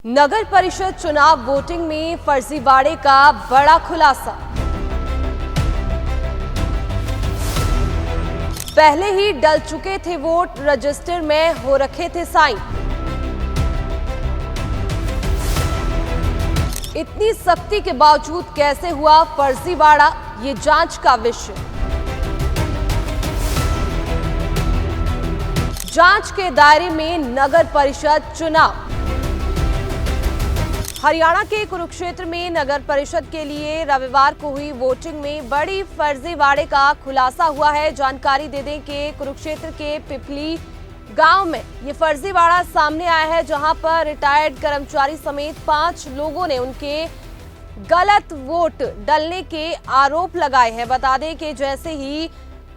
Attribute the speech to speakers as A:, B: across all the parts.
A: नगर परिषद चुनाव वोटिंग में फर्जीवाड़े का बड़ा खुलासा। पहले ही डल चुके थे वोट, रजिस्टर में हो रखे थे साइन। इतनी सख्ती के बावजूद कैसे हुआ फर्जीवाड़ा, ये जांच का विषय। जांच के दायरे में नगर परिषद चुनाव। हरियाणा के कुरुक्षेत्र में नगर परिषद के लिए रविवार को हुई वोटिंग में बड़ी फर्जीवाड़े का खुलासा हुआ है। जानकारी दे दें कि कुरुक्षेत्र के पिपली गांव में ये फर्जीवाड़ा सामने आया है, जहां पर रिटायर्ड कर्मचारी समेत 5 लोगों ने उनके गलत वोट डलने के आरोप लगाए हैं। बता दें कि जैसे ही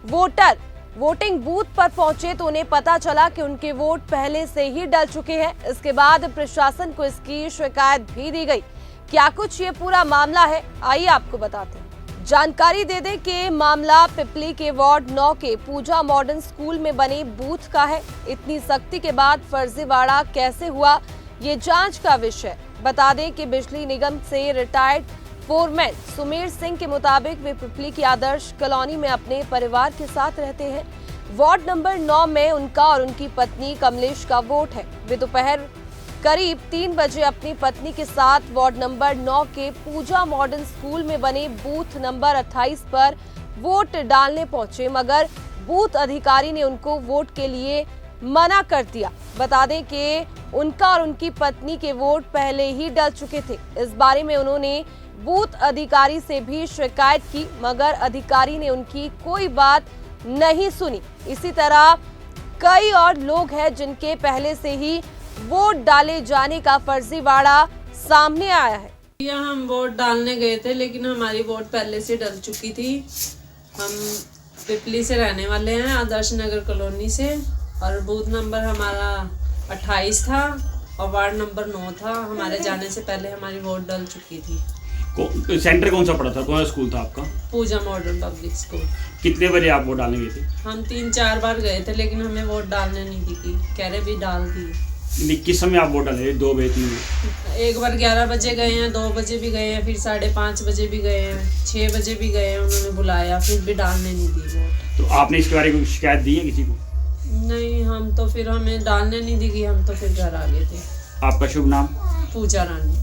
A: वोटर वोटिंग बूथ पर पहुंचे तो उन्हें पता चला कि उनके वोट पहले से ही डल चुके हैं। इसके बाद प्रशासन को इसकी शिकायत भी दी गई। क्या कुछ ये पूरा मामला है, आइए आपको बताते हैं। जानकारी दे दें कि मामला पिपली के वार्ड 9 के पूजा मॉडर्न स्कूल में बने बूथ का है। इतनी सख्ती के बाद फर्जीवाड़ा कैसे हुआ, ये जांच का विषय। बता दें कि बिजली निगम से रिटायर्ड फोरमैन सुमेर सिंह के मुताबिक वे पिपली की आदर्श कॉलोनी में अपने परिवार के साथ रहते हैं। वार्ड नंबर 9 में उनका और उनकी पत्नी कमलेश का वोट है। वे दोपहर करीब 3 बजे अपनी पत्नी के साथ वार्ड नंबर 9 के पूजा मॉडर्न स्कूल में बने बूथ नंबर 28 पर वोट डालने पहुंचे, मगर बूथ अधिकारी ने उनको वोट के लिए मना कर दिया। बता दें कि उनका और उनकी पत्नी के वोट पहले ही डल चुके थे। इस बारे में उन्होंने बूथ अधिकारी से भी शिकायत की, मगर अधिकारी ने उनकी कोई बात नहीं सुनी। इसी तरह कई और लोग हैं जिनके पहले से ही वोट डाले जाने का फर्जीवाड़ा सामने आया है।
B: यहाँ हम वोट डालने गए थे, लेकिन हमारी वोट पहले से डल चुकी थी। हम पिपली से रहने वाले हैं, आदर्श नगर कॉलोनी से, और बूथ नंबर हमारा 28 था और वार्ड नंबर 9 था। हमारे जाने से पहले हमारी वोट डल चुकी थी।
C: सेंटर कौन सा पड़ा था, कौन सा स्कूल था आपका?
B: पूजा मॉडर्न पब्लिक स्कूल।
C: कितने बजे आप वोट डालने गए थे?
B: हम 3-4 बार गए थे, लेकिन हमें वोट डालने नहीं दी। कह रहे भी डाल दी।
C: किस समय आप वोट डाले? 2 बजे 3 बजे?
B: एक बार 11 बजे गए हैं, 2 बजे भी गए हैं, फिर 5:30 बजे भी गए हैं, 6 बजे भी गए हैं। उन्होंने बुलाया, फिर भी डालने नहीं दी वोट।
C: तो आपने इसके बारे में शिकायत दी है किसी को?
B: नहीं, हम तो फिर हमें डालने नहीं दी, हम तो फिर घर आ गए थे।
C: आपका शुभ नाम?
B: पूजा रानी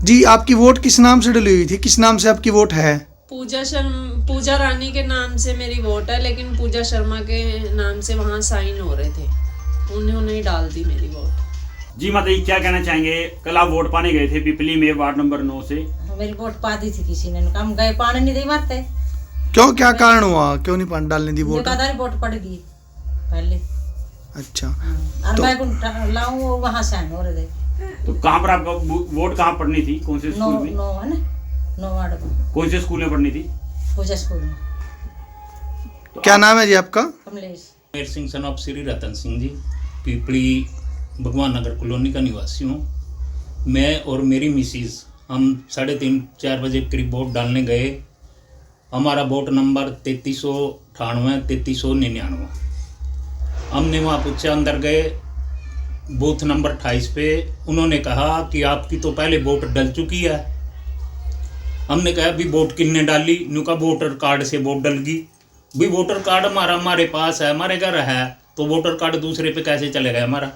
D: जी। आपकी वोट किस नाम से डली हुई थी, किस नाम से आपकी वोट है?
B: पूजा रानी के नाम से मेरी वोट है, लेकिन पूजा शर्मा के नाम से वहाँ साइन हो रहे थे, उन्होंने ही डाल दी मेरी वोट।
C: जी माता जी, क्या कहना चाहेंगे? कल आप वोट पाने गए थे पिपली में वार्ड नंबर 9 से।
E: मेरी वोट पा दी थी किसी ने, हम गए पाने नहीं दी मारते।
D: क्यों, क्या कारण हुआ, क्यों नहीं डालने दी वोट?
E: वोट पड़ गई पहले।
D: अच्छा,
E: और मैं लाऊं वहाँ साइन हो रहे थे।
C: तो कहाँ पर आपका वोट कहाँ पढ़नी थी, कौन से स्कूल में?
E: 9 है ना, 9 वार्ड में।
C: कौन से स्कूल में पढ़नी थी?
E: पूजा स्कूल में।
C: तो
D: क्या नाम है जी आपका?
E: कमलेश।
F: मेर सिंह सन ऑफ श्री रतन सिंह जी, पिपली भगवान नगर कॉलोनी का निवासी हूँ। मैं और मेरी मिसिज हम 3:30-4 बजे करीब वोट डालने गए। हमारा वोट नंबर 3398 3399। हमने वहाँ पूछा, अंदर गए बूथ नंबर 28 पे। उन्होंने कहा कि आपकी तो पहले वोट डल चुकी है। हमने कहा भी वोट किसने डाली? उनका वोटर कार्ड से वोट डल गई। भी वोटर कार्ड हमारे पास है, हमारे घर है, तो वोटर कार्ड दूसरे पे कैसे चलेगा हमारा?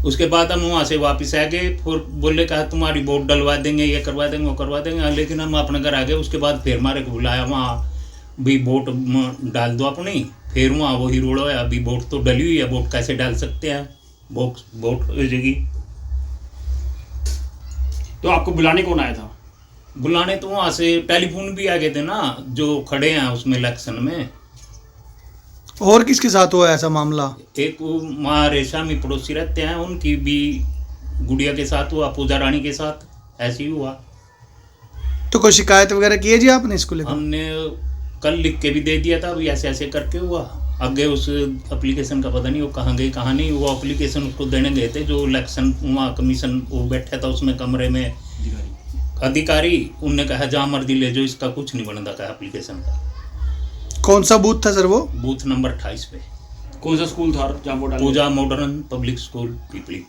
F: उसके बाद हम वहाँ से वापस आ गए। फिर बोले कहा तुम्हारी वोट डलवा देंगे, ये करवा देंगे, वो करवा देंगे। लेकिन हम अपने घर आ गए। उसके बाद फिर हमारे को बुलाया, वहाँ भी वोट डाल दो अपनी। फिर वहाँ वही रोड है, अभी वोट तो डली हुई है, वोट कैसे डाल सकते हैं? वोट हो जाएगी।
C: तो आपको बुलाने कौन आया था?
F: बुलाने तो वहाँ से टेलीफोन भी आ गए थे ना, जो खड़े हैं उसमें इलेक्शन में।
D: और किसके साथ हुआ ऐसा मामला?
F: एक माँ रेशा में पड़ोसी रहते हैं, उनकी भी गुड़िया के साथ हुआ, पूजा रानी के साथ ऐसे ही हुआ।
D: तो कोई शिकायत वगैरह की है जी आपने इसको लेकर?
F: हमने कल लिख के भी दे दिया था, अभी ऐसे ऐसे करके हुआ। आगे उस एप्लीकेशन का पता नहीं वो कहाँ गई कहाँ नहीं। वो एप्लीकेशन उसको देने गए थे, जो इलेक्शन वहाँ कमीशन वो बैठा था उसमें कमरे में अधिकारी। उनने कहा जहाँ मर्जी ले जाओ, इसका कुछ नहीं बनता था एप्लीकेशन का।
D: कौन सा बूथ था सर वो?
F: बूथ नंबर 28 पे।
C: कौन सा स्कूल था जहाँ वोट डालने?
F: पूजा मॉडर्न पब्लिक स्कूल पीपली।